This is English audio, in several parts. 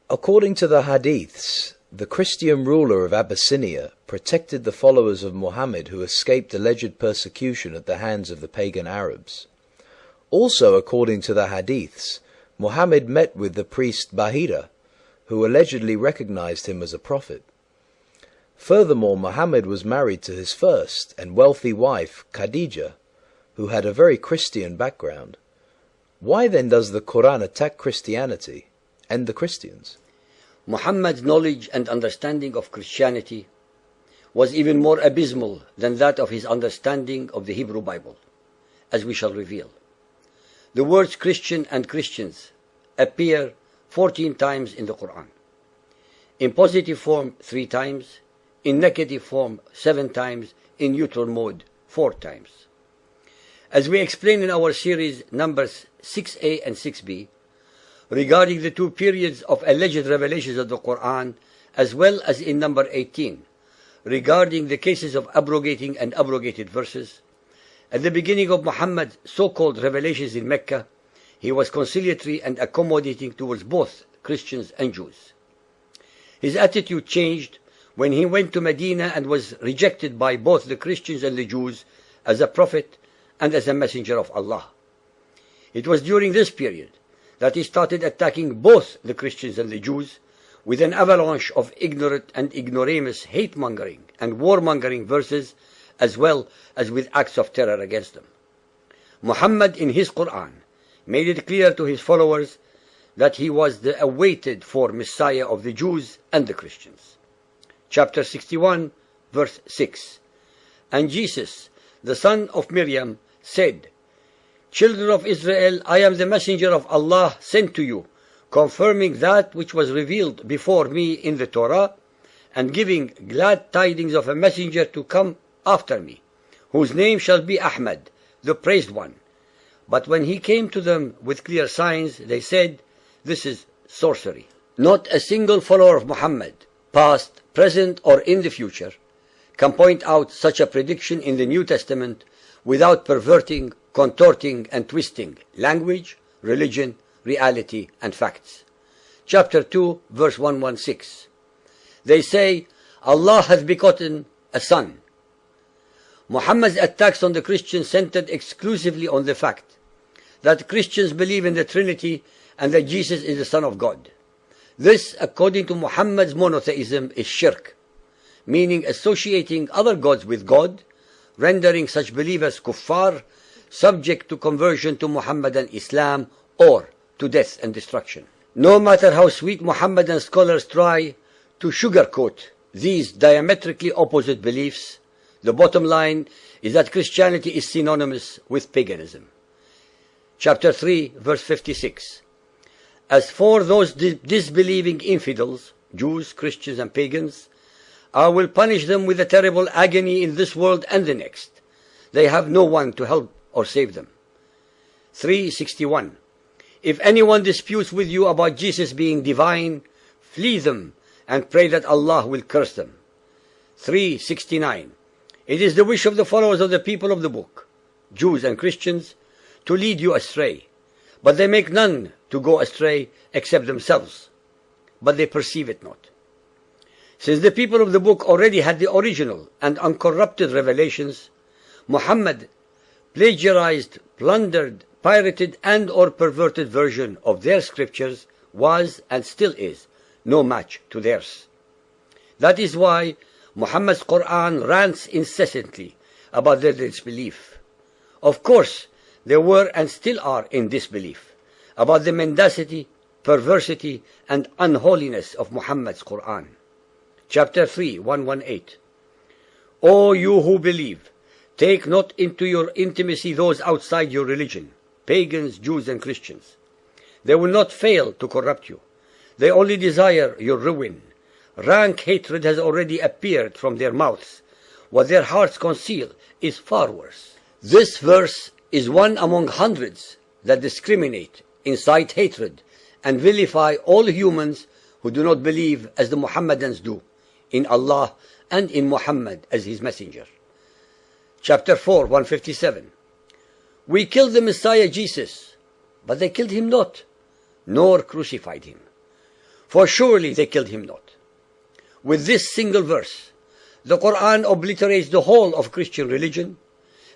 According to the Hadiths, the Christian ruler of Abyssinia protected the followers of Muhammad who escaped alleged persecution at the hands of the pagan Arabs. Also, according to the Hadiths, Muhammad met with the priest Bahira, who allegedly recognized him as a prophet. Furthermore, Muhammad was married to his first and wealthy wife, Khadija, who had a very Christian background. Why then does the Quran attack Christianity and the Christians? Muhammad's knowledge and understanding of Christianity was even more abysmal than that of his understanding of the Hebrew Bible, as we shall reveal. The words Christian and Christians appear 14 times in the Quran. In positive form 3 times, in negative form 7 times, in neutral mode 4 times. As we explain in our series numbers 6a and 6b, regarding the 2 periods of alleged revelations of the Quran, as well as in number 18, regarding the cases of abrogating and abrogated verses, at the beginning of Muhammad's so-called revelations in Mecca, he was conciliatory and accommodating towards both Christians and Jews. His attitude changed when he went to Medina and was rejected by both the Christians and the Jews as a prophet and as a messenger of Allah. It was during this period that he started attacking both the Christians and the Jews with an avalanche of ignorant and ignoramus hate-mongering and war-mongering verses, as well as with acts of terror against them. Muhammad in his Quran made it clear to his followers that he was the awaited for Messiah of the Jews and the Christians. Chapter 61, verse 6. And Jesus, the son of Miriam, said, "Children of Israel, I am the messenger of Allah sent to you, confirming that which was revealed before me in the Torah, and giving glad tidings of a messenger to come after me, whose name shall be Ahmad, the praised one." But when he came to them with clear signs, they said, "This is sorcery." Not a single follower of Muhammad, past, present, or in the future, can point out such a prediction in the New Testament without perverting, contorting, and twisting language, religion, reality, and facts. Chapter 2, verse 116. They say, Allah has begotten a son. Muhammad's attacks on the Christians centered exclusively on the fact that Christians believe in the Trinity and that Jesus is the Son of God. This, according to Muhammad's monotheism, is shirk, meaning associating other gods with God, rendering such believers kuffar, subject to conversion to Muhammadan Islam or to death and destruction. No matter how sweet Muhammadan scholars try to sugarcoat these diametrically opposite beliefs, the bottom line is that Christianity is synonymous with paganism. Chapter 3, verse 56. As for those disbelieving infidels, Jews, Christians, and pagans, I will punish them with a terrible agony in this world and the next. They have no one to help or save them. 361. If anyone disputes with you about Jesus being divine, flee them and pray that Allah will curse them. 369. It is the wish of the followers of the people of the book, Jews and Christians, to lead you astray, but they make none to go astray except themselves, but they perceive it not. Since the people of the book already had the original and uncorrupted revelations, Muhammad plagiarized, plundered, pirated, and or perverted version of their scriptures was and still is no match to theirs. That is why Muhammad's Quran rants incessantly about their disbelief. Of course, they were and still are in disbelief about the mendacity, perversity, and unholiness of Muhammad's Quran. Chapter 3, 118. O you who believe, take not into your intimacy those outside your religion, pagans, Jews, and Christians. They will not fail to corrupt you. They only desire your ruin. Rank hatred has already appeared from their mouths. What their hearts conceal is far worse. This verse is one among hundreds that discriminate, incite hatred, and vilify all humans who do not believe as the Muhammadans do, in Allah and in Muhammad as his messenger. Chapter 4, 157. We killed the Messiah Jesus, but they killed him not. nor crucified him. For surely they killed him not. With this single verse, the Quran obliterates the whole of Christian religion,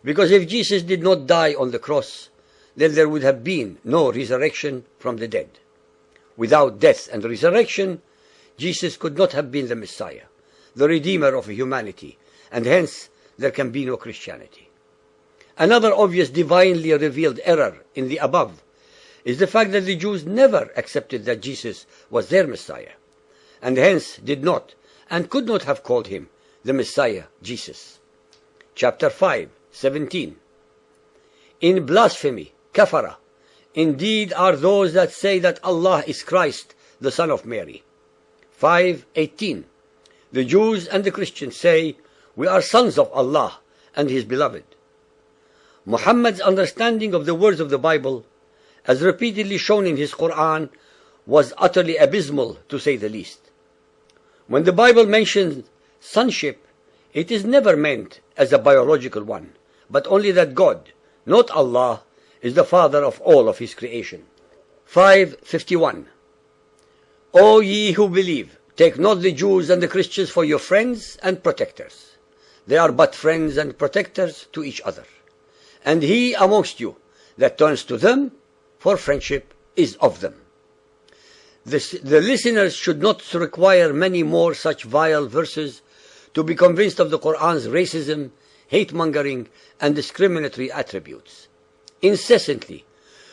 because if Jesus did not die on the cross, then there would have been no resurrection from the dead. Without death and resurrection, Jesus could not have been the Messiah, the Redeemer of humanity, and hence there can be no Christianity. Another obvious divinely revealed error in the above is the fact that the Jews never accepted that Jesus was their Messiah, and hence did not and could not have called him the Messiah Jesus. Chapter 5:17. In blasphemy, kafara, indeed are those that say that Allah is Christ, the Son of Mary. 5:18. The Jews and the Christians say, we are sons of Allah and His beloved. Muhammad's understanding of the words of the Bible, as repeatedly shown in his Quran, was utterly abysmal, to say the least. When the Bible mentions sonship, it is never meant as a biological one, but only that God, not Allah, is the father of all of his creation. 5:51. O ye who believe, take not the Jews and the Christians for your friends and protectors. They are but friends and protectors to each other. And he amongst you that turns to them for friendship is of them. The listeners should not require many more such vile verses to be convinced of the Quran's racism, hate-mongering, and discriminatory attributes. Incessantly,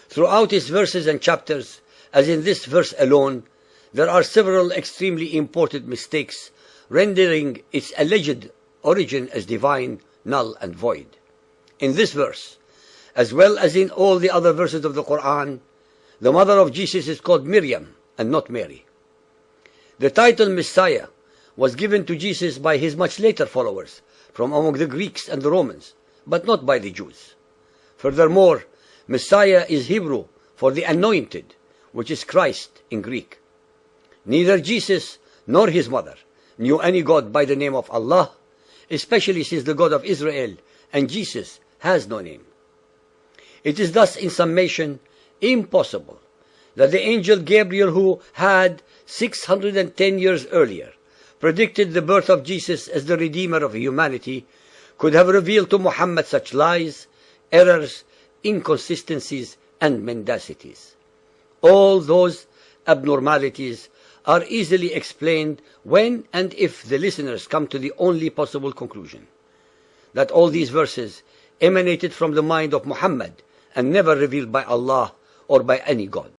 throughout its verses and chapters, as in this verse alone, there are several extremely important mistakes, rendering its alleged origin as divine, null and void. In this verse, as well as in all the other verses of the Quran, the mother of Jesus is called Miriam and not Mary. The title Messiah was given to Jesus by his much later followers from among the Greeks and the Romans, but not by the Jews. Furthermore, Messiah is Hebrew for the anointed, which is Christ in Greek. Neither Jesus nor his mother knew any God by the name of Allah, especially since the God of Israel and Jesus has no name. It is thus, in summation, impossible that the angel Gabriel, who had 610 years earlier predicted the birth of Jesus as the Redeemer of humanity, could have revealed to Muhammad such lies, errors, inconsistencies, and mendacities. All those abnormalities are easily explained when and if the listeners come to the only possible conclusion, that all these verses emanated from the mind of Muhammad and never revealed by Allah or by any God.